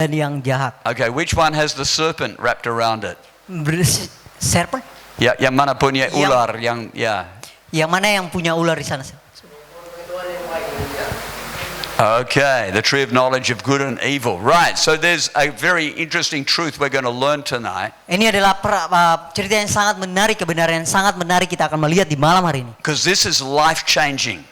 dan yang jahat. Okay, which one has the serpent wrapped around it? Serpent? Ya, yang mana punya Yang- ular? Yang mana yang punya ular di sana? Okay, the tree of knowledge of good and evil. Right, so there's a very interesting truth we're going to learn tonight. Ini adalah cerita yang sangat menarik, kebenaran yang sangat menarik kita akan melihat di malam hari ini. Because this is life-changing.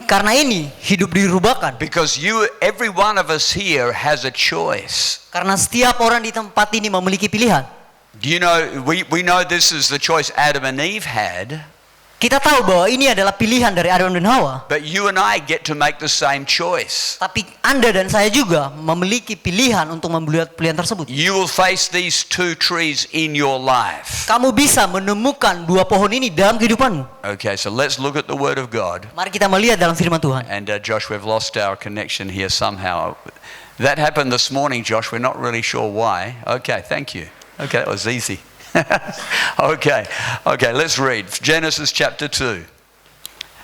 Karena ini hidup dirubahkan. Because every one of us here has a choice. Karena setiap orang di tempat ini memiliki pilihan. Do you know, we know this is the choice Adam and Eve had. Kita tahu bahwa ini adalah pilihan dari Adam dan Hawa. But you and I get to make the same choice. Tapi Anda dan saya juga memiliki pilihan untuk membuat pilihan tersebut. You will face these two trees in your life. Kamu bisa menemukan dua pohon ini dalam kehidupanmu. Okay, so let's look at the Word of God. Mari kita melihat dalam firman Tuhan. And Josh, we've lost our connection here somehow. That happened this morning, Josh. We're not really sure why. Okay, thank you. Okay, that was easy. Okay, let's read. Genesis chapter 2.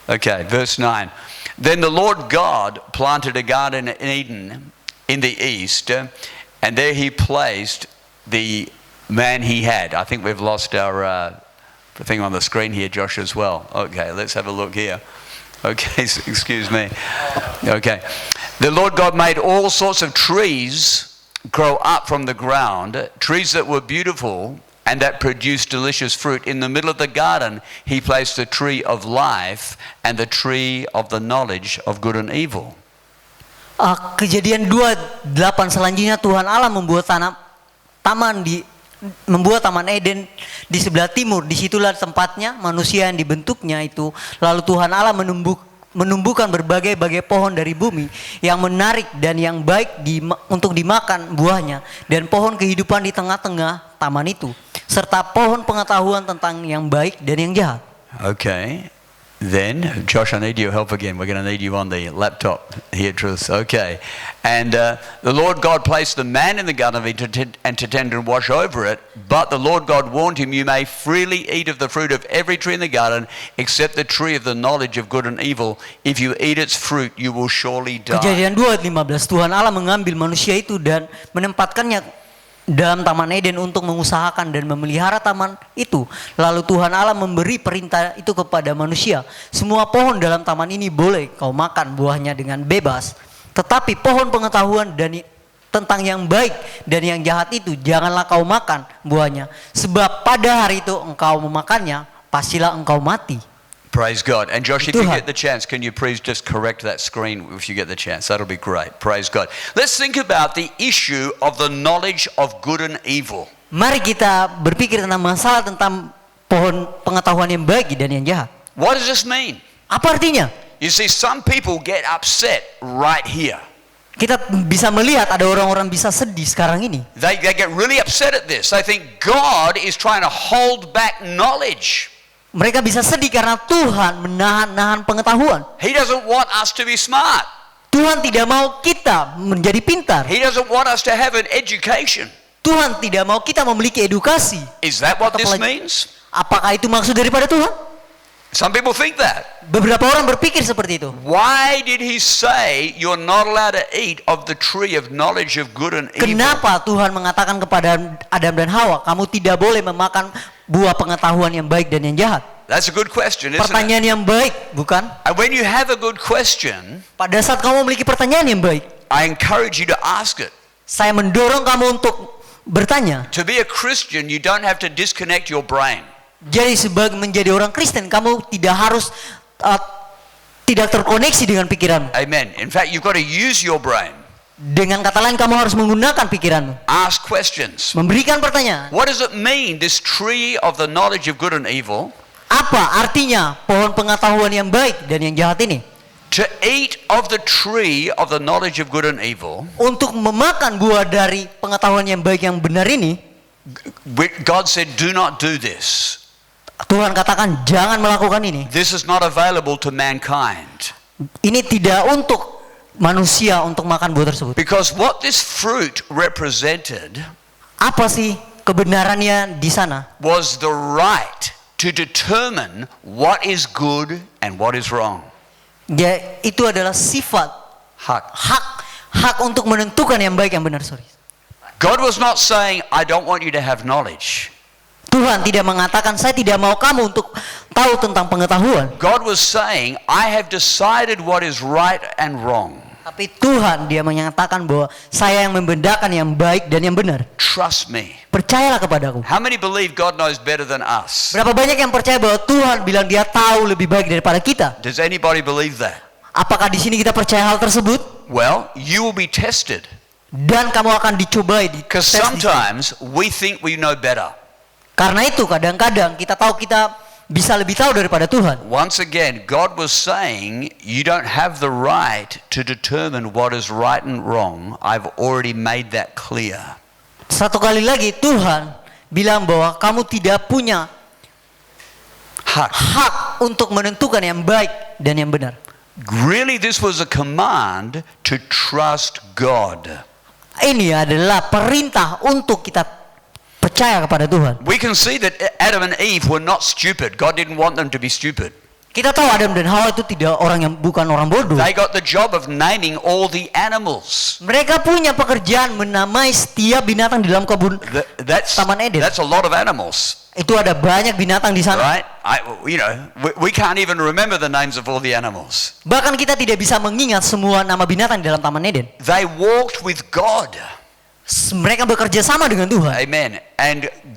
Okay, verse 9. Then the Lord God planted a garden in Eden in the east, and there he placed the man he had. I think we've lost our thing on the screen here, Josh, as well. Okay, let's have a look here. Okay, excuse me. Okay. The Lord God made all sorts of trees grow up from the ground, trees that were beautiful and that produced delicious fruit. In the middle of the garden, he placed the tree of life and the tree of the knowledge of good and evil. Kejadian 2:8 selanjutnya Tuhan Allah membuat taman Eden di sebelah timur. Disitulah tempatnya manusia yang dibentuknya itu. Lalu Tuhan Allah menumbuhkan berbagai pohon dari bumi yang menarik dan yang baik untuk dimakan buahnya, dan pohon kehidupan di tengah-tengah taman itu, serta pohon pengetahuan tentang yang baik dan yang jahat. Okay. Then, Josh, I need your help again. We're going to need you on the laptop here, Truth. Okay. And the Lord God placed the man in the garden of Eden and to tend and watch over it. But the Lord God warned him, you may freely eat of the fruit of every tree in the garden, except the tree of the knowledge of good and evil. If you eat its fruit, you will surely die. Kejadian 2:15, Tuhan Allah mengambil manusia itu dan menempatkannya dalam taman Eden untuk mengusahakan dan memelihara taman itu. Lalu Tuhan Allah memberi perintah itu kepada manusia. Semua pohon dalam taman ini boleh kau makan buahnya dengan bebas. Tetapi pohon pengetahuan dan tentang yang baik dan yang jahat itu janganlah kau makan buahnya. Sebab pada hari itu engkau memakannya, pastilah engkau mati. Praise God. And Josh, if you Tuhan. get the chance, can you please just correct that screen if you get the chance? That'll be great. Praise God. Let's think about the issue of the knowledge of good and evil. Mari kita berpikir tentang masalah tentang pohon pengetahuan yang baik dan yang jahat. What does this mean? Apa artinya? You see, some people get upset right here. Kita bisa melihat ada orang-orang bisa sedih sekarang ini. They get really upset at this. They think God is trying to hold back knowledge. Mereka bisa sedih karena Tuhan menahan pengetahuan. He doesn't want us to be smart. Tuhan tidak mau kita menjadi pintar. He doesn't want us to have an education. Tuhan tidak mau kita memiliki edukasi. Is that what this Apalagi- means? Apakah itu maksud daripada Tuhan? Some people think that. Beberapa orang berpikir seperti itu. Why did he say you're not allowed to eat of the tree of knowledge of good and evil? Kenapa Tuhan mengatakan kepada Adam dan Hawa, kamu tidak boleh memakan buah pengetahuan yang baik dan yang jahat? That's a good question, isn't it? Pertanyaan yang baik, bukan? And when you have a good question, Pada saat kamu memiliki pertanyaan yang baik, I encourage you to ask it. saya mendorong kamu untuk bertanya. To be a Christian, you don't have to disconnect your brain. Jadi sebagai menjadi orang Kristen, kamu tidak harus tidak terkoneksi dengan pikiranmu. Amen. In fact, you've got to use your brain. Dengan kata lain, kamu harus menggunakan pikiranmu, Ask questions. memberikan pertanyaan. What does it mean, this tree of the knowledge of good and evil? Apa artinya pohon pengetahuan yang baik dan yang jahat ini? To eat of the tree of the knowledge of good and evil, Untuk memakan buah dari pengetahuan yang baik yang benar ini, God said, do not do this. Tuhan katakan jangan melakukan ini. This is not available to mankind. Ini tidak untuk manusia untuk makan buah tersebut. Because what this fruit represented Apa sih kebenarannya di sana? was the right to determine what is good and what is wrong. Ya, itu adalah sifat Hak. hak untuk menentukan yang baik yang benar, sorry. God was not saying, I don't want you to have knowledge. Tuhan tidak mengatakan saya tidak mau kamu untuk tahu tentang pengetahuan. God was saying, I have decided what is right and wrong. Tapi Tuhan dia menyatakan bahwa saya yang membedakan yang baik dan yang benar. Trust me. Percayalah kepadaku. How many believe God knows better than us? Berapa banyak yang percaya bahwa Tuhan bilang dia tahu lebih baik daripada kita? Does anybody believe that? Apakah di sini kita percaya hal tersebut? Well, you will be tested. Dan kamu akan dicobai di Because tes di sini. sometimes we think we know better. Karena itu kadang-kadang kita tahu kita bisa lebih tahu daripada Tuhan. Once again, God was saying, you don't have the right to determine what is right and wrong. I've already made that clear. Satu kali lagi Tuhan bilang bahwa kamu tidak punya Hak. hak untuk menentukan yang baik dan yang benar. Really, this was a command to trust God. Ini adalah perintah untuk kita percaya kepada Tuhan. We can see that Adam and Eve were not stupid. God didn't want them to be stupid. Kita tahu Adam dan Hawa itu tidak orang yang bukan orang bodoh. They got the job of naming all the animals. Mereka punya pekerjaan menamai setiap binatang di dalam kebun Taman Eden. That's a lot of animals, Itu ada banyak binatang di sana. right? We can't even remember the names of all the animals. Bahkan kita tidak bisa mengingat semua nama binatang di dalam Taman Eden. They walked with God. Mereka bekerja sama dengan Tuhan. Amen.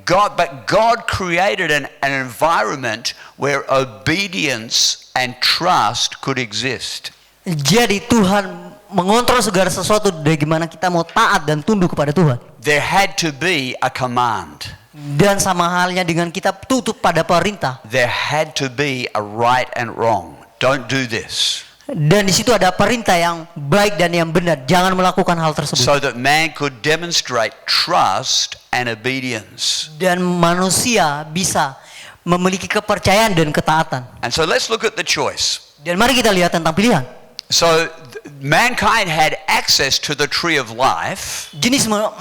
But God created an environment where obedience and trust could exist. Jadi Tuhan mengontrol segala sesuatu dari gimana kita mau taat dan tunduk kepada Tuhan. There had to be a command. Dan sama halnya dengan kita tutup pada perintah. There had to be a right and wrong. Don't do this. Dan di situ ada perintah yang baik dan yang benar. Jangan melakukan hal tersebut. So that man could demonstrate trust and obedience. Dan manusia bisa memiliki kepercayaan dan ketaatan. And so let's look at the choice. Dan mari kita lihat tentang pilihan. So mankind had access to the tree of life.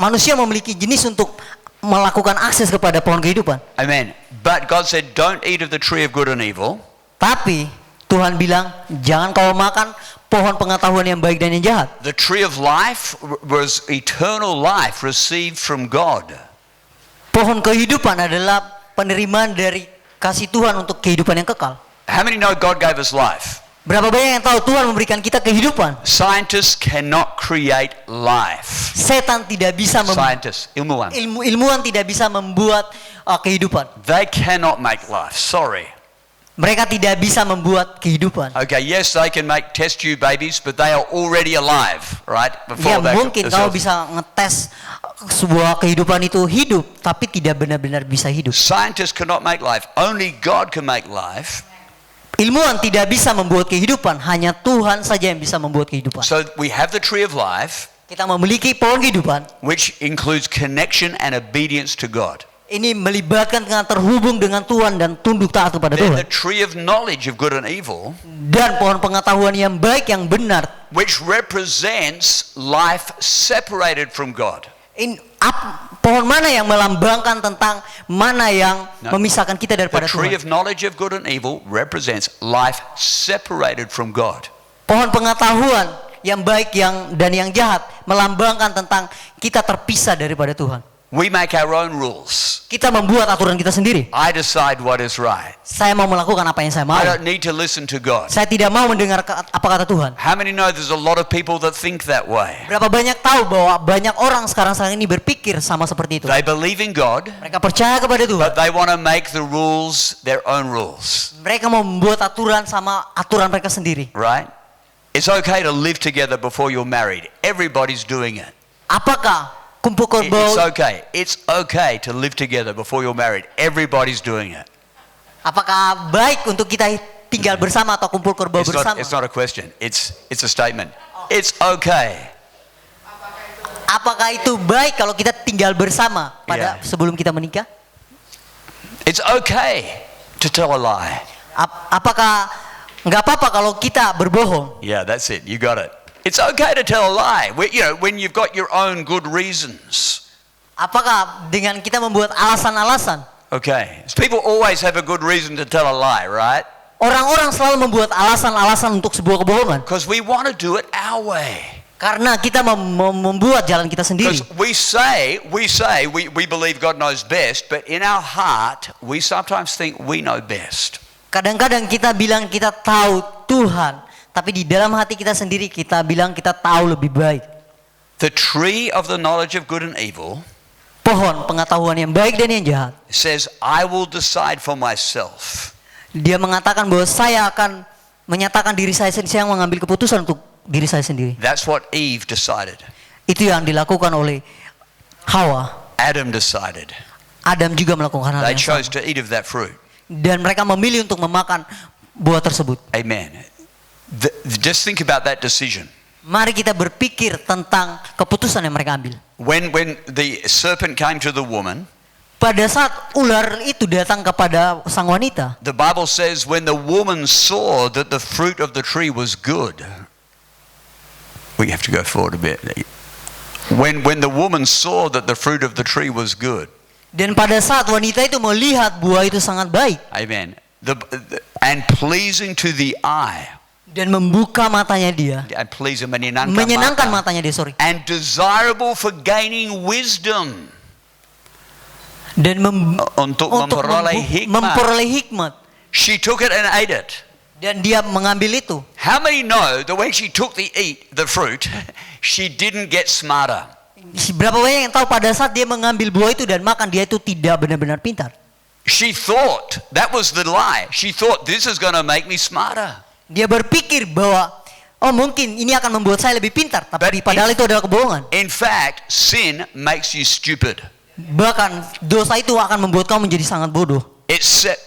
Manusia memiliki jenis untuk melakukan akses kepada pohon kehidupan. Amen. But God said, don't eat of the tree of good and evil. Tapi Tuhan bilang, jangan kau makan pohon pengetahuan yang baik dan yang jahat. The tree of life was eternal life received from God. Pohon kehidupan adalah penerimaan dari kasih Tuhan untuk kehidupan yang kekal. How many know God gave us life? Berapa banyak yang tahu Tuhan memberikan kita kehidupan? Scientists cannot create life. Setan tidak bisa Scientists, ilmuwan. ilmuwan tidak bisa membuat kehidupan. They cannot make life. Sorry. Mereka tidak bisa membuat kehidupan. Okay, yes, they can make test tube babies, but they are already alive, right? Ya mungkin kau bisa ngetes sebuah kehidupan itu hidup, tapi tidak benar-benar bisa hidup. Scientists cannot make life. Only God can make life. Ilmuwan tidak bisa membuat kehidupan, hanya Tuhan saja yang bisa membuat kehidupan. So we have the tree of life, Kita memiliki pohon kehidupan. which includes connection and obedience to God. Ini melibatkan dengan terhubung dengan Tuhan dan tunduk taat kepada Then the Tuhan. tree of knowledge of good and evil, Dan pohon pengetahuan yang baik yang benar. which represents life separated from God. Pohon mana yang melambangkan tentang mana yang No. memisahkan kita The daripada tree Tuhan. of knowledge of good and evil represents life separated from God. Pohon pengetahuan yang baik dan yang jahat melambangkan tentang kita terpisah daripada Tuhan. We make our own rules. Kita membuat aturan kita sendiri. I decide what is right. Saya mau melakukan apa yang saya mau. I don't need to listen to God. Saya tidak mau mendengar apa kata Tuhan. How many know there's a lot of people that think that way? Berapa banyak tahu bahwa banyak orang sekarang ini berpikir sama seperti itu. They believe in God, Mereka percaya kepada Tuhan. but they want to make the rules their own rules, Mereka mau membuat aturan sama aturan mereka sendiri. right? It's okay to live together before you're married. Everybody's doing it. Apakah kumpul It's kerbau? okay. It's okay to live together before you're married. Everybody's doing it. Apakah baik untuk kita tinggal bersama atau kumpul kerbau bersama? It's not a question. It's a statement. It's okay. Apakah itu baik kalau kita tinggal bersama pada Yeah. sebelum kita menikah? It's okay to tell a lie. Apakah nggak apa-apa kalau kita berbohong? Yeah, that's it. You got it. It's okay to tell a lie. When you've got your own good reasons. Apakah dengan kita membuat alasan-alasan? Okay. So people always have a good reason to tell a lie, right? Orang-orang selalu membuat alasan-alasan untuk sebuah kebohongan. Because we want to do it our way. Karena kita membuat jalan kita sendiri. Because we believe God knows best, but in our heart we sometimes think we know best. Kadang-kadang kita bilang kita tahu Tuhan, tapi di dalam hati kita sendiri kita bilang kita tahu lebih baik. The tree of the knowledge of good and evil, Pohon pengetahuan yang baik dan yang jahat, says, I will decide for myself. dia mengatakan bahwa saya akan menyatakan diri saya sendiri, saya mengambil keputusan untuk diri saya sendiri. That's what Eve decided. Itu yang dilakukan oleh Hawa. Adam decided. Adam juga melakukan hal They yang chose sama. to eat of that fruit. Dan mereka memilih untuk memakan buah tersebut. Amen. Just think about that decision. Mari kita berpikir tentang keputusan yang mereka ambil. When the serpent came to the woman, Pada saat ular itu datang kepada sang wanita, the Bible says when the woman saw that the fruit of the tree was good. We have to go forward a bit. When the woman saw that the fruit of the tree was good. dan pada saat wanita itu melihat buah itu sangat baik Amen. And pleasing to the eye. dan membuka matanya dia, And pleasing menyenangkan mata. matanya dia, sorry. And desirable for gaining wisdom. Dan Untuk memperoleh hikmat. memperoleh hikmat. She took it and ate it. Dan dia mengambil itu. How many know that when she took the fruit, she didn't get smarter? Berapa banyak yang tahu pada saat dia mengambil buah itu dan makan, dia itu tidak benar-benar pintar. She thought, that was the lie. She thought this is going to make me smarter. Dia berpikir bahwa mungkin ini akan membuat saya lebih pintar, tapi padahal itu adalah kebohongan. In fact, sin makes you stupid. Bahkan dosa itu akan membuat kamu menjadi sangat bodoh.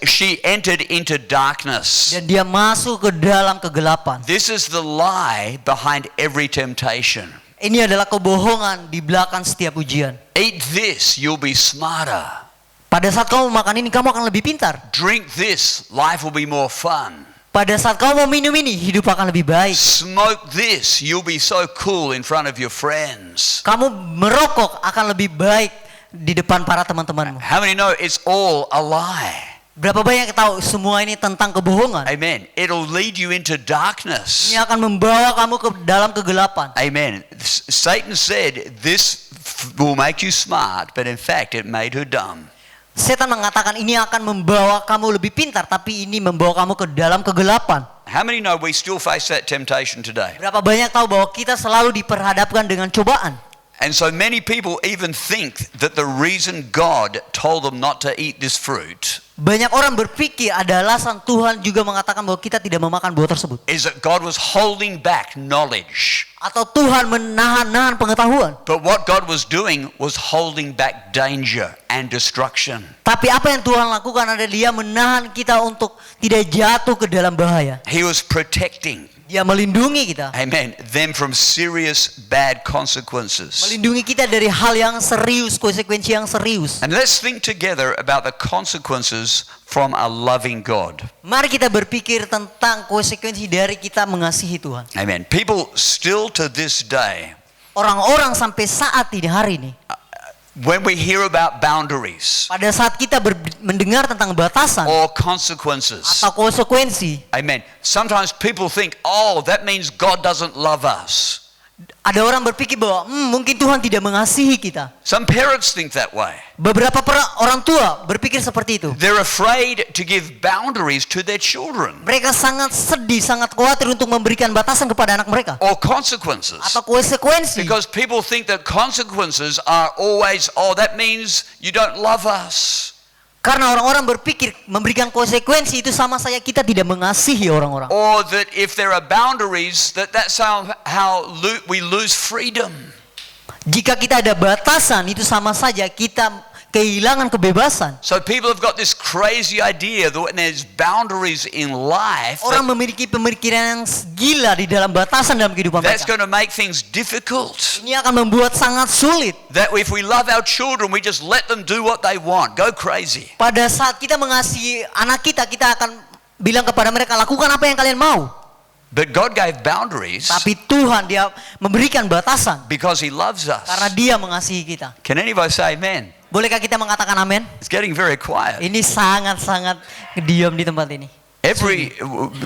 She entered into darkness. Dan dia masuk ke dalam kegelapan. This is the lie behind every temptation. Ini adalah kebohongan di belakang setiap ujian. Eat this, you'll be smarter. Pada saat kamu makan ini, kamu akan lebih pintar. Drink this, life will be more fun. Pada saat kamu mau minum ini, hidup akan lebih baik. Smoke this, you'll be so cool in front of your friends. Kamu merokok akan lebih baik di depan para teman-temanmu. How many know it's all a lie? Berapa banyak yang tahu semua ini tentang kebohongan? Amen. It'll lead you into darkness. Ini akan membawa kamu ke dalam kegelapan. Amen. Satan said this will make you smart, but in fact it made her dumb. Setan mengatakan ini akan membawa kamu lebih pintar, tapi ini membawa kamu ke dalam kegelapan. How many know we still face that temptation today? Berapa banyak tahu bahwa kita selalu diperhadapkan dengan cobaan? And so many people even think that the reason God told them not to eat this fruit Banyak orang berpikir ada alasan Tuhan juga mengatakan bahwa kita tidak memakan buah tersebut. is that God was holding back knowledge. Atau Tuhan menahan pengetahuan. But what God was doing was holding back danger and destruction. Tapi apa yang Tuhan lakukan adalah Dia menahan kita untuk tidak jatuh ke dalam bahaya. He was protecting, Dia melindungi kita. amen, them from serious bad consequences. Melindungi kita dari hal yang serius, konsekuensi yang serius. And let's think together about the consequences from a loving God. Mari kita berpikir tentang konsekuensi dari kita mengasihi Tuhan. Amen. People still to this day, Orang-orang sampai saat ini, hari ini, when we hear about boundaries pada saat kita mendengar tentang batasan or consequences, atau konsekuensi, amen, sometimes people think, oh, that means God doesn't love us. ada orang berpikir bahwa mungkin Tuhan tidak mengasihi kita. Some parents think that way. Beberapa orang tua berpikir seperti itu. They're afraid to give boundaries to their children Mereka sangat sedih, sangat khawatir untuk memberikan batasan kepada anak mereka or consequences. atau konsekuensi. Because people think that consequences are always, oh, that means you don't love us. Karena orang-orang berpikir memberikan konsekuensi itu sama saja kita tidak mengasihi orang-orang. Or that if there are boundaries, that's how we lose freedom. Jika kita ada batasan, itu sama saja kita kehilangan kebebasan. So people have got this crazy idea that when there's boundaries in life, Orang memiliki pemikiran yang gila di dalam batasan dalam kehidupan that's mereka. going to make things difficult. Ini akan membuat sangat sulit. That if we love our children, we just let them do what they want. Go crazy. Pada saat kita mengasihi anak kita, kita akan bilang kepada mereka, lakukan apa yang kalian mau. But God gave boundaries Tapi Tuhan Dia memberikan batasan because He loves karena us. Dia mengasihi kita. Can anybody say amen? Bolehkah kita mengatakan amin? It's getting very quiet. Ini sangat-sangat diam di tempat ini.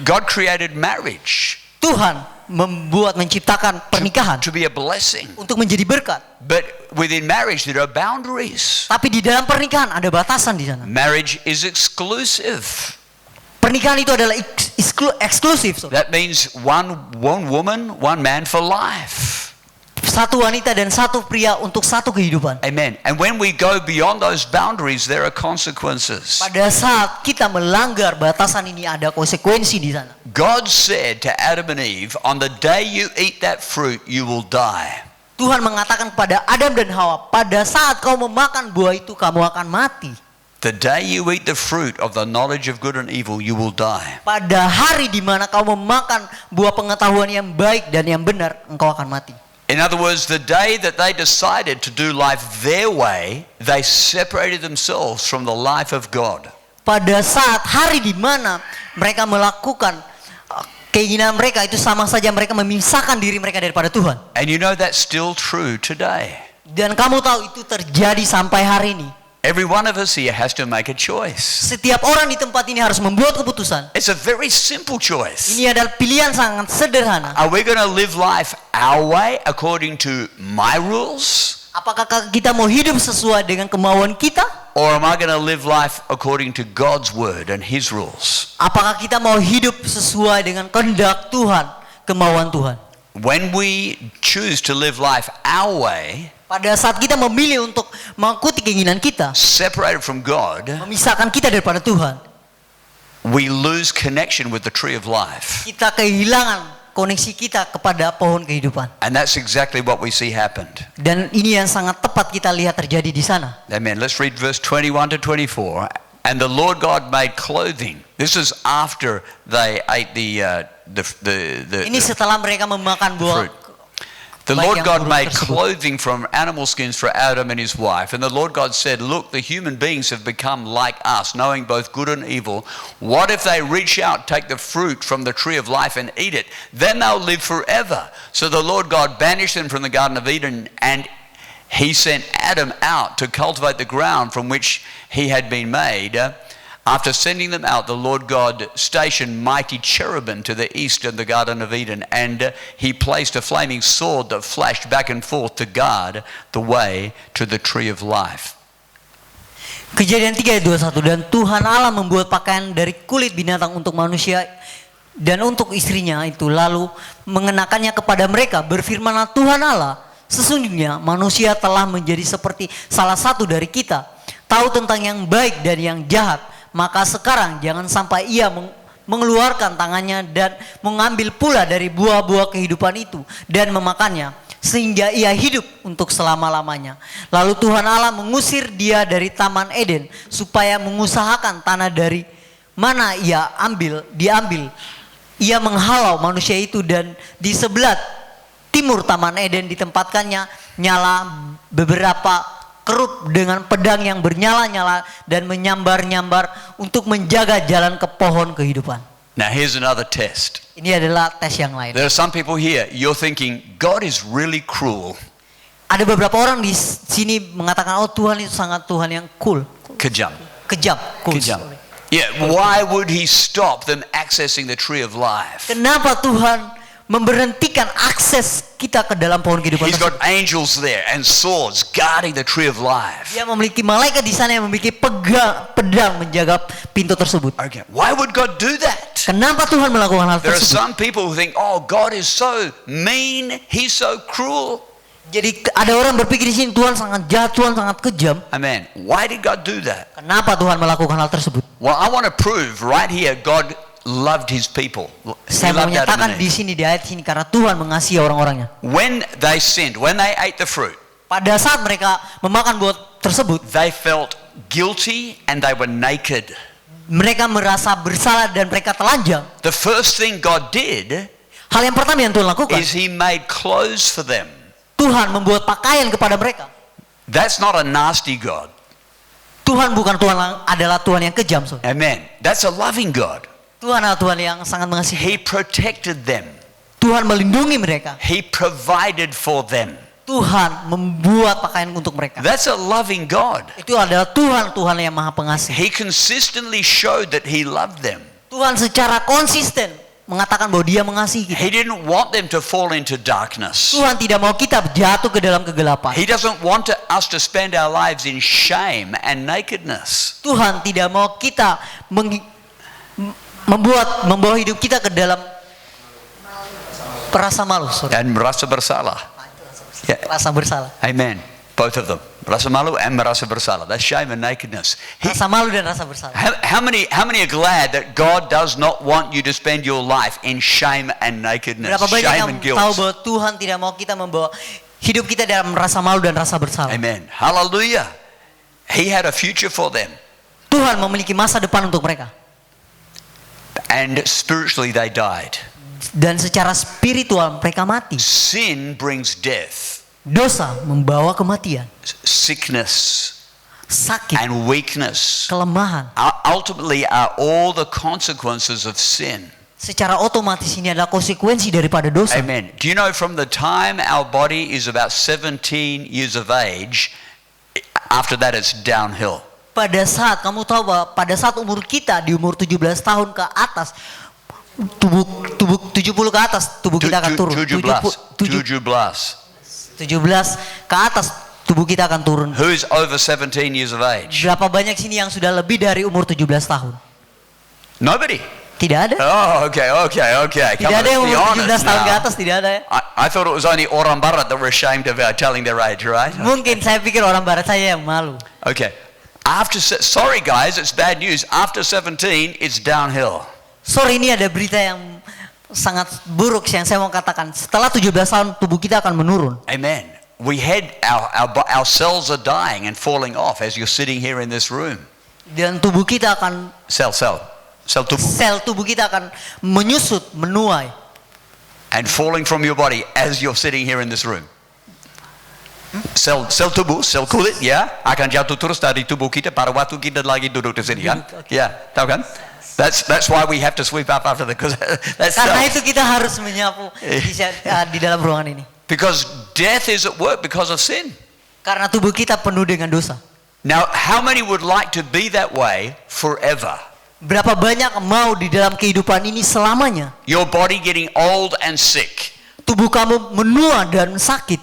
God created marriage. Tuhan menciptakan pernikahan to be a blessing. untuk menjadi berkat. But within marriage, there are boundaries. Tapi di dalam pernikahan ada batasan di sana. Marriage is exclusive. Pernikahan itu adalah eksklusif. That means one woman, one man for life. Satu wanita dan satu pria untuk satu kehidupan. Amen. And when we go beyond those boundaries, there are consequences. Pada saat kita melanggar batasan ini ada konsekuensi di sana. God said to Adam and Eve, on the day you eat that fruit, you will die. Tuhan mengatakan kepada Adam dan Hawa, pada saat kau memakan buah itu kamu akan mati. The day you eat the fruit of the knowledge of good and evil, you will die. Pada hari di mana kau memakan buah pengetahuan yang baik dan yang benar, engkau akan mati. In other words, the day that they decided to do life their way, they separated themselves from the life of God. Pada saat hari di mana mereka melakukan keinginan mereka, itu sama saja mereka memisahkan diri mereka daripada Tuhan. And you know that's still true today. Dan kamu tahu itu terjadi sampai hari ini. Every one of us here has to make a choice. Setiap orang di tempat ini harus membuat keputusan. It's a very simple choice. Ini adalah pilihan sangat sederhana. Are we going to live life our way according to my rules? Apakah kita mau hidup sesuai dengan kemauan kita? Or am I going to live life according to God's word and His rules? Apakah kita mau hidup sesuai dengan kehendak Tuhan, kemauan Tuhan? When we choose to live life our way, pada saat kita memilih untuk mengikuti keinginan kita, separated from God, memisahkan kita daripada Tuhan, we lose connection with the tree of life. kita kehilangan koneksi kita kepada pohon kehidupan. And that's exactly what we see happened. Dan ini yang sangat tepat kita lihat terjadi di sana. Amen. Let's read verse 21 to 24. And the Lord God made clothing. This is after they ate the Ini setelah mereka memakan buah. fruit. The Lord God made clothing from animal skins for Adam and his wife. And the Lord God said, look, the human beings have become like us, knowing both good and evil. What if they reach out, take the fruit from the tree of life and eat it? Then they'll live forever. So the Lord God banished them from the Garden of Eden, and He sent Adam out to cultivate the ground from which he had been made. After sending them out, the Lord God stationed mighty cherubim to the east of the Garden of Eden, and He placed a flaming sword that flashed back and forth to guard the way to the tree of life. Kejadian 3 ayat 21, dan Tuhan Allah membuat pakaian dari kulit binatang untuk manusia dan untuk istrinya itu, lalu mengenakannya kepada mereka. Berfirmanlah Tuhan Allah, sesungguhnya manusia telah menjadi seperti salah satu dari kita, tahu tentang yang baik dan yang jahat. Maka sekarang jangan sampai ia mengeluarkan tangannya dan mengambil pula dari buah-buah kehidupan itu dan memakannya, sehingga ia hidup untuk selama-lamanya. Lalu Tuhan Allah mengusir dia dari Taman Eden supaya mengusahakan tanah dari mana ia diambil. Ia menghalau manusia itu, dan di sebelah timur Taman Eden ditempatkannya nyala beberapa kerub dengan pedang yang bernyala-nyala dan menyambar-nyambar untuk menjaga jalan ke pohon kehidupan. Now here's another test. Ini adalah tes yang lain. There are some people here, you're thinking, God is really cruel. Ada beberapa orang di sini mengatakan, oh Tuhan itu sangat Tuhan yang cool. Kejam. Kejam. Cool. Kejam. Yeah, why would He stop them accessing the tree of life? Kenapa Tuhan memberhentikan akses kita ke dalam pohon kehidupan He's tersebut? got angels there and swords guarding the tree of life. Dia memiliki malaikat di sana yang memiliki pedang menjaga pintu tersebut. Okay, why would God do that? Kenapa Tuhan melakukan hal There are tersebut? some people who think, oh, God is so mean, He's so cruel. Jadi ada orang berpikir di sini Tuhan sangat jahat, Tuhan sangat kejam. Amen. Why did God do that? Kenapa Tuhan melakukan hal tersebut? Well, I want to prove right here, God loved His people. He Saya mau loved Adam menyatakan and di Eve. sini di ayat sini karena Tuhan mengasihi orang-orangnya. When they sinned, when they ate the fruit, Pada saat mereka memakan buah tersebut, they felt guilty and they were naked. mereka merasa bersalah dan mereka telanjang. The first thing God did Hal yang pertama yang Tuhan lakukan, is He made clothes for them. Tuhan membuat pakaian kepada mereka. That's not a nasty God. Tuhan bukan adalah Tuhan yang kejam. Saudara. Amen. That's a loving God. Tuhan adalah Tuhan yang sangat He mengasihi. protected them. Tuhan melindungi mereka. He provided for them. Tuhan membuat pakaian untuk mereka. That's a loving God. Itu adalah Tuhan yang maha pengasih. He consistently showed that He loved them. Tuhan secara konsisten mengatakan bahwa Dia mengasihi kita. He didn't want them to fall into darkness. Tuhan tidak mau kita jatuh ke dalam kegelapan. He doesn't want us to spend our lives in shame and nakedness. Tuhan tidak mau kita membawa hidup kita ke dalam rasa malu, And merasa bersalah. Yeah. rasa bersalah. Amen. Both of them. Rasa malu and merasa bersalah. That's shame and nakedness. Rasa malu dan rasa bersalah. How many are glad that God does not want you to spend your life in shame and nakedness, Berapa banyak shame yang and guilt? tahu bahwa Tuhan tidak mau kita membawa hidup kita dalam rasa malu dan rasa bersalah. Amen. Hallelujah. He had a future for them. Tuhan memiliki masa depan untuk mereka. And spiritually they died. Dan secara spiritual mereka mati. Sin brings death, Dosa membawa kematian, sickness, sakit, and weakness. kelemahan. Ultimately are all the consequences of sin. Secara otomatis ini adalah konsekuensi daripada dosa. Amen. Do you know from the time our body is about 17 years of age, after that it's downhill. Pada saat kamu tahu bahwa pada saat umur kita di umur 17 tahun ke atas, tubuh 70 ke atas tubuh kita akan turun. 17 ke atas tubuh kita akan turun. Who's over 17 years of age? Berapa banyak sini yang sudah lebih dari umur 17 tahun? Nobody. Tidak ada. Oh, okay. Tidak Come on, ada yang let's be umur 17 honest tahun ke now. atas, tidak ada ya. I thought it was only orang barat that were ashamed of telling their age, right? Mungkin saya pikir orang barat saya yang malu. Okay. Sorry guys, it's bad news. After 17, it's downhill. Sorry, ini ada berita yang sangat buruk yang saya mau katakan. Setelah 17 tahun tubuh kita akan menurun. Amen. Our cells are dying and falling off as you're sitting here in this room. Dan tubuh kita akan Sel tubuh. sel tubuh kita akan menyusut, menuai. And falling from your body as you're sitting here in this room. Sel tubuh, sel kulit, ya, akan jatuh terus dari tubuh kita pada waktu kita lagi duduk di sini, kan? Ya, tahu kan? That's why we have to sweep up after that's Karena cells. itu kita harus menyapu di dalam ruangan ini. Because death is at work because of sin. Karena tubuh kita penuh dengan dosa. Now, how many would like to be that way forever? Berapa banyak mau di dalam kehidupan ini selamanya? Your body getting old and sick Tubuh kamu menua dan sakit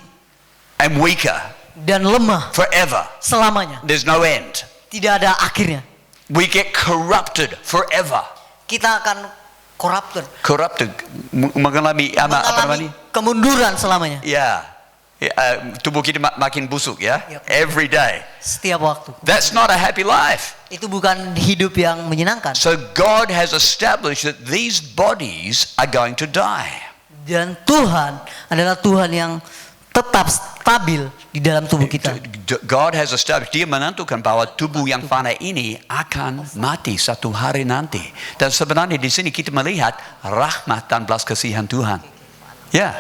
and weaker dan lemah forever. selamanya. There's no end. Tidak ada akhirnya. We get corrupted forever. Kita akan Corrupted. Mengalami apa namanya? kemunduran selamanya. Ya. Tubuh kita makin busuk, ya. Every day. Setiap waktu. That's not a happy life. Itu bukan hidup yang menyenangkan. So God has established that these bodies are going to die. Dan Tuhan adalah Tuhan yang tetap stabil di dalam tubuh kita. God has established, dia menentukan bahwa tubuh yang fana ini akan mati satu hari nanti. Dan sebenarnya di sini kita melihat rahmat dan belas kasihan Tuhan. Yeah.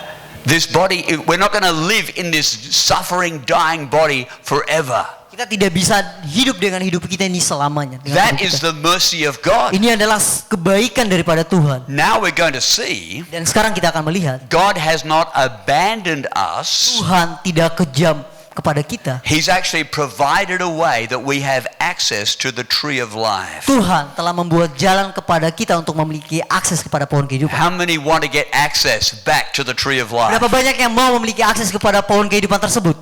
This body, we're not going to live in this suffering, dying body forever. Kita tidak bisa hidup dengan hidup kita ini selamanya. That is the mercy of God. Ini adalah kebaikan daripada Tuhan. Now we're going to see Dan sekarang kita akan melihat God has not abandoned us. Tuhan tidak kejam kepada kita. He's actually provided a way that we have access to the tree of life. Tuhan telah membuat jalan kepada kita untuk memiliki akses kepada pohon kehidupan. How many want to get access back to the tree of life? Berapa banyak yang mau memiliki akses kepada pohon kehidupan tersebut?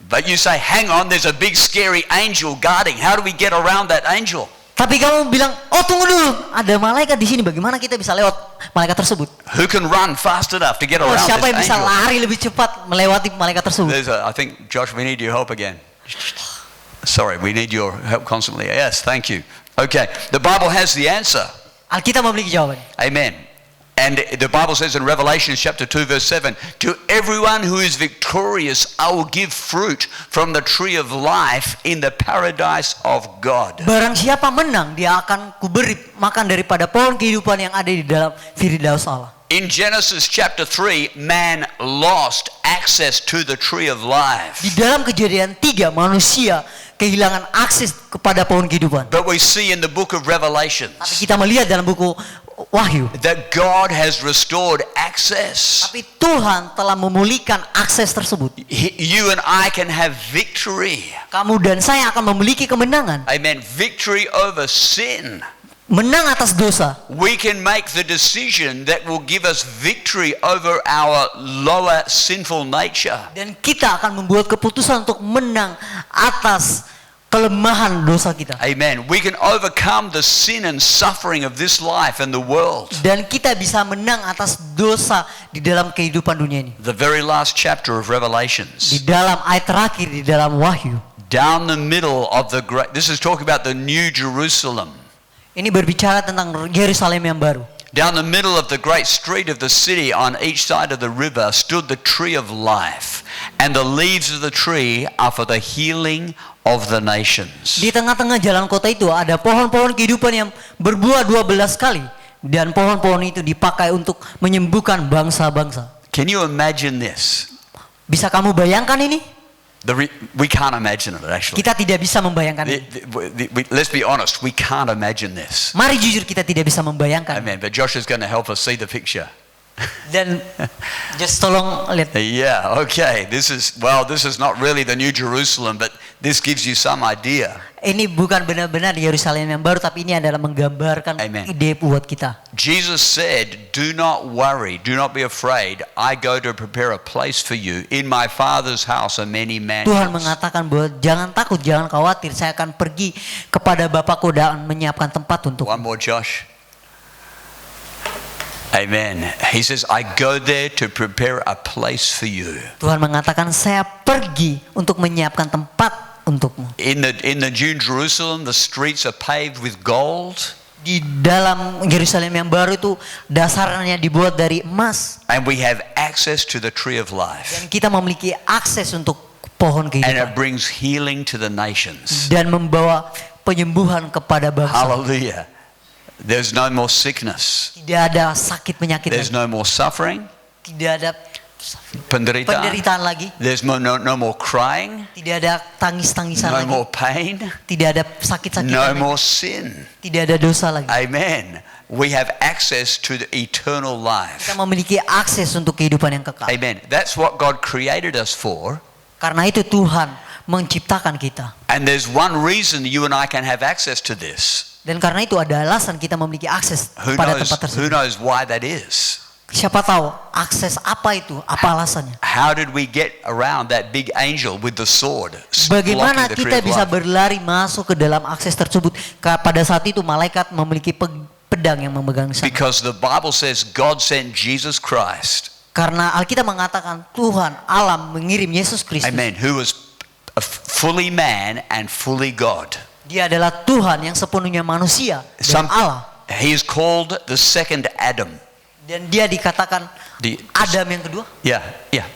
But you say, hang on, there's a big scary angel guarding. How do we get around that angel? Tapi kamu bilang, oh tunggu dulu, ada malaikat di sini. Bagaimana kita bisa lewat malaikat tersebut? Who can run fast enough to get Oh, around siapa this yang bisa angel? lari lebih cepat melewati malaikat tersebut? I think, Josh, we need your help again. Sorry, we need your help constantly. Yes, thank you. Okay, the Bible has the answer. Alkitab memiliki jawaban. Amen. And the Bible says in Revelation chapter 2 verse 7, to everyone who is victorious, I will give fruit from the tree of life in the paradise of God. Barang siapa menang, dia akan kuberi makan daripada pohon kehidupan yang ada di dalam Firdaus Allah. In Genesis chapter 3, man lost access to the tree of life. Di dalam Kejadian 3, manusia kehilangan akses kepada pohon kehidupan. But we see in the book of Revelations Tapi kita melihat dalam buku Wahyu, that God has restored access. tapi Tuhan telah memulihkan akses tersebut. You and I can have victory. Kamu dan saya akan memiliki kemenangan. Amen. Victory over sin. menang atas dosa. We can make the decision that will give us victory over our lower sinful nature. Dan kita akan membuat keputusan untuk menang atas kelemahan dosa kita. Amen. We can overcome the sin and suffering of this life and the world. Dan kita bisa menang atas dosa di dalam kehidupan dunia ini. The very last chapter of Di Revelations. dalam ayat terakhir di dalam Wahyu. Down the middle of the great, this is talking about the New Jerusalem. Ini berbicara tentang Yerusalem yang baru. Down the middle of the great street of the city on each side of the river stood the tree of life, and the leaves of the tree are for the healing of the nations. Di tengah-tengah jalan kota itu ada pohon-pohon kehidupan yang berbuah 12 kali. Dan pohon-pohon itu dipakai untuk menyembuhkan bangsa-bangsa. Can you imagine this? Bisa kamu bayangkan ini? We can't imagine it actually. Kita tidak bisa membayangkan ini. Let's be honest, we can't imagine this. Mari jujur, kita tidak bisa membayangkan. Amen. But Josh is going to help us see the picture. Dan just tolong lihat. Yeah, okay. This is not really the New Jerusalem, but this gives you some idea. Ini bukan benar-benar Yerusalem yang baru, tapi ini adalah menggambarkan Amen. ide buat kita. Jesus said, "Do not worry, do not be afraid. I go to prepare a place for you. In my Father's house are many Tuhan mansions." mengatakan bahwa jangan takut, jangan khawatir, saya akan pergi kepada Bapakku dan menyiapkan tempat untuk. One more, Josh. Amen. He says, "I go there to prepare a place for you." Tuhan mengatakan saya pergi untuk menyiapkan tempat untukmu. In the New Jerusalem, the streets are paved with gold. Di dalam Yerusalem yang baru itu dasarnya dibuat dari emas. And we have access to the tree of life. Dan kita memiliki akses untuk pohon And it kehidupan. brings healing to the nations. Dan membawa penyembuhan kepada bangsa. Hallelujah. There's no more sickness. Tidak ada sakit penyakit There's lagi. no more suffering. Tidak ada Penderitaan. penderitaan lagi. There's no more crying. Tidak ada tangis-tangisan No lagi. more pain. Tidak ada sakit-sakitan No lagi. more sin. Tidak ada dosa lagi. Amen. We have access to the eternal life. Kita memiliki akses untuk kehidupan yang kekal. Amen. That's what God created us for. Karena itu Tuhan menciptakan kita. And there's one reason you and I can have access to this. Dan karena itu ada alasan kita memiliki akses pada tempat Who tersebut. knows why that is? Siapa tahu akses apa itu? Apa alasannya? How did we get around that big angel with the sword? Bagaimana blocking the tree kita of bisa life? berlari masuk ke dalam akses tersebut? Pada saat itu malaikat memiliki pedang yang memegang sana. Because the Bible says God sent Jesus Christ. Karena Alkitab mengatakan Tuhan Allah mengirim Yesus Kristus. Amen. Who was fully man and fully God. Dia adalah Tuhan yang sepenuhnya manusia dan Allah. He is called the second Adam. Dan dia dikatakan Adam yang kedua. Yeah,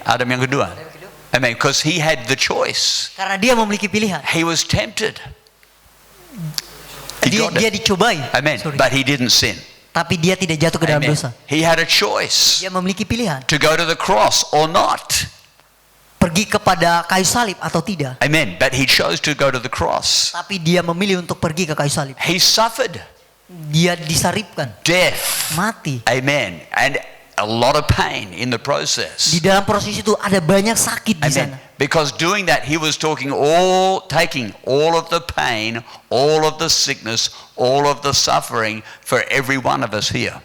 Adam yang kedua. Amen. Because he had the choice. Karena dia memiliki pilihan. He was tempted. Dia dicobai. Amen. Sorry. But he didn't sin. Tapi dia tidak jatuh ke dalam Amen. dosa. He had a choice Dia memiliki pilihan. to go to the cross or not. Pergi kepada kayu salib atau tidak. Amen. But he chose to go to the cross. Tapi dia memilih untuk pergi ke kayu salib. He suffered Dia disaripkan, death. mati. Amen. And a lot of pain in the process. Di dalam proses itu ada banyak sakit di Amen. sana. Because doing that, he was taking all of the pain, all of the sickness, all of the suffering for every one of us here.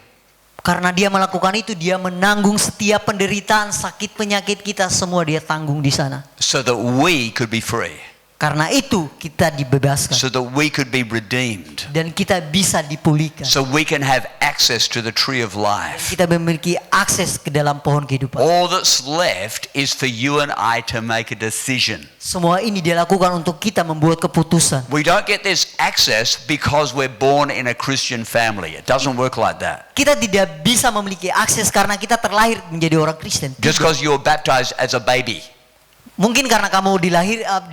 Karena dia melakukan itu, dia menanggung setiap penderitaan, sakit, penyakit kita, semua dia tanggung di sana. So that we could be free. Karena itu kita dibebaskan. So that we could be redeemed. Dan kita bisa dipulihkan. So we can have access to the tree of life. Kita memiliki akses ke dalam pohon kehidupan. All that's left is for you and I to make a decision. Semua ini dia lakukan untuk kita membuat keputusan. We don't get this access because we're born in a Christian family. It doesn't work like that. Kita tidak bisa memiliki akses karena kita terlahir menjadi orang Kristen. Just because you were baptized as a baby. Mungkin karena kamu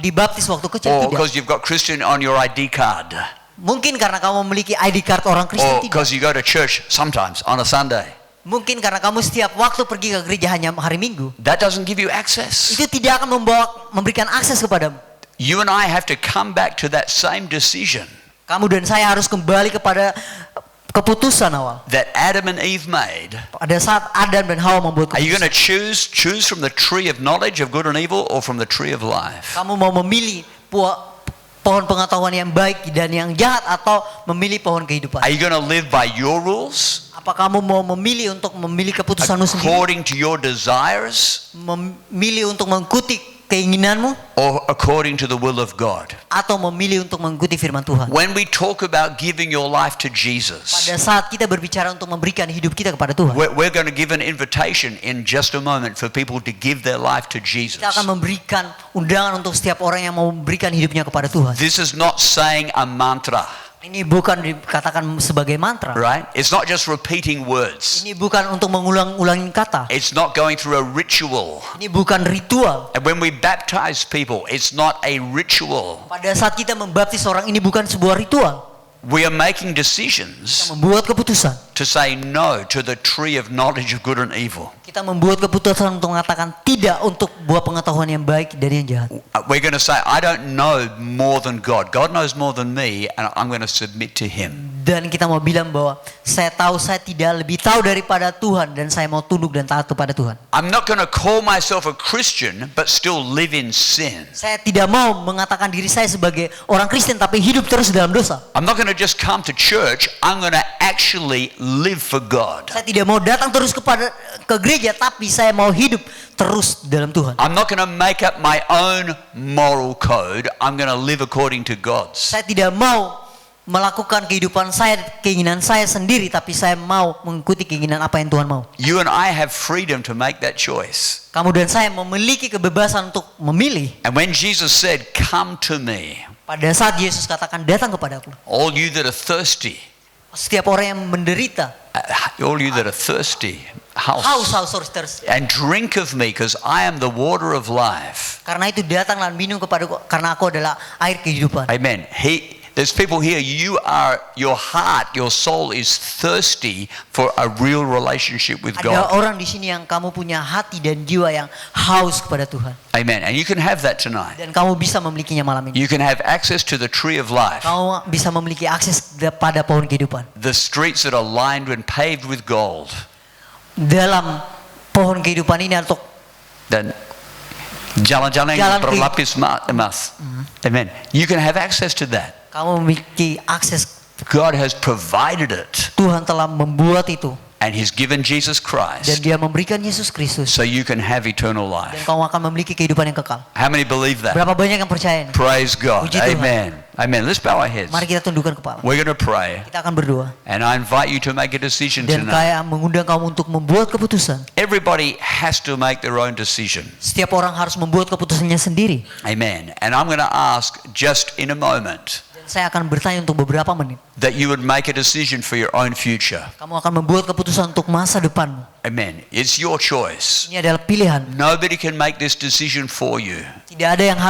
dibaptis waktu kecil, Or tidak. because you've got Christian on your ID card. Mungkin karena kamu memiliki ID card orang Kristen, Or tidak. because you go to church sometimes on a Sunday. Mungkin karena kamu setiap waktu pergi ke gereja hanya hari Minggu. That doesn't give you access. Itu tidak akan memberikan akses kepadamu. You and I have to come back to that same decision Kamu dan saya harus kembali kepada keputusan awal. that Adam and Eve made. Pada saat Adam dan Hawa membuat Are you going keputusan. to choose from the tree of knowledge of good and evil or from the tree of life? Kamu mau memilih pohon pengetahuan yang baik dan yang jahat, atau memilih pohon kehidupan? Are you going to live by your rules, Apa kamu mau memilih untuk memilih keputusanmu sendiri, according to your desires, memilih untuk mengikuti keinginanmu, or according to the will of God? atau memilih untuk mengikuti firman Tuhan? When we talk about giving your life to Jesus, Pada saat kita berbicara untuk memberikan hidup kita kepada Tuhan, we're going to give an invitation in just a moment for people to give their life to Jesus. kita akan memberikan undangan untuk setiap orang yang mau memberikan hidupnya kepada Tuhan. This is not saying a mantra, Ini bukan dikatakan sebagai mantra. right? It's not just repeating words. Ini bukan untuk mengulang-ulangi kata. It's not going through a ritual. Ini bukan ritual. And when we baptize people, it's not a ritual. Pada saat kita membaptis orang, ini bukan sebuah ritual. We are making Kita decisions membuat keputusan. to say no to the tree of knowledge of good and evil. Kita membuat keputusan untuk mengatakan tidak untuk buah pengetahuan yang baik dan yang jahat. We're going to say, I don't know more than God. God knows more than me, and I'm going to submit to Him. Dan kita mau bilang bahwa saya tahu saya tidak lebih tahu daripada Tuhan, dan saya mau tunduk dan taat kepada Tuhan. I'm not going to call myself a Christian, but still live in sin. Saya tidak mau mengatakan diri saya sebagai orang Kristen tapi hidup terus dalam dosa. I'm not going to just come to church. I'm going to actually live for God. Saya tidak mau datang terus ke gereja, tapi saya mau hidup terus dalam Tuhan. I'm not going to make up my own moral code. I'm going to live according to God's. Saya tidak mau melakukan kehidupan saya, keinginan saya sendiri, tapi saya mau mengikuti keinginan apa yang Tuhan mau. You and I have freedom to make that choice. Kamu dan saya memiliki kebebasan untuk memilih. And when Jesus said, "Come to me, Pada saat Yesus katakan datang kepadaku, all you that are thirsty, setiap orang yang menderita, all you that are thirsty, haus thirst, and drink of me, because I am the water of life." karena itu datanglah minum kepadaku, karena aku adalah air kehidupan. Amen. There's people here, your heart, your soul is thirsty for a real relationship with Ada God. orang di sini yang kamu punya hati dan jiwa yang haus kepada Tuhan, Amen. And you can have that tonight. dan kamu bisa memilikinya malam ini. You can have access to the tree of life. Kamu bisa memiliki akses pada pohon kehidupan. The streets that are lined and paved with gold. Dalam pohon kehidupan ini, atau Dan jalan-jalan yang Jalan berlapis emas. Amen. You can have access to that. kamu memiliki akses. God has provided it. Tuhan telah membuat itu, And He's given Jesus dan Christ Dia memberikan Yesus Kristus, so you can have eternal dan life. kamu akan memiliki kehidupan yang kekal. How many believe that? Berapa banyak yang percaya ini? Praise God. Puji Tuhan. Amen. Amen. Let's bow our heads. Mari kita tundukkan kepala. We're going to pray. Kita akan berdoa, And I invite you to make a decision dan tonight. saya mengundang kamu untuk membuat keputusan. Everybody has to make their own decision. Setiap orang harus membuat keputusannya sendiri. Amen. And I'm going to ask just in a moment Dan saya akan bertanya untuk beberapa menit. that you would make a decision for your own future. Kamu akan membuat keputusan untuk masa depanmu. Amen. It's your choice. Ini adalah pilihan. Nobody can make this decision for you. Tidak ada yang harus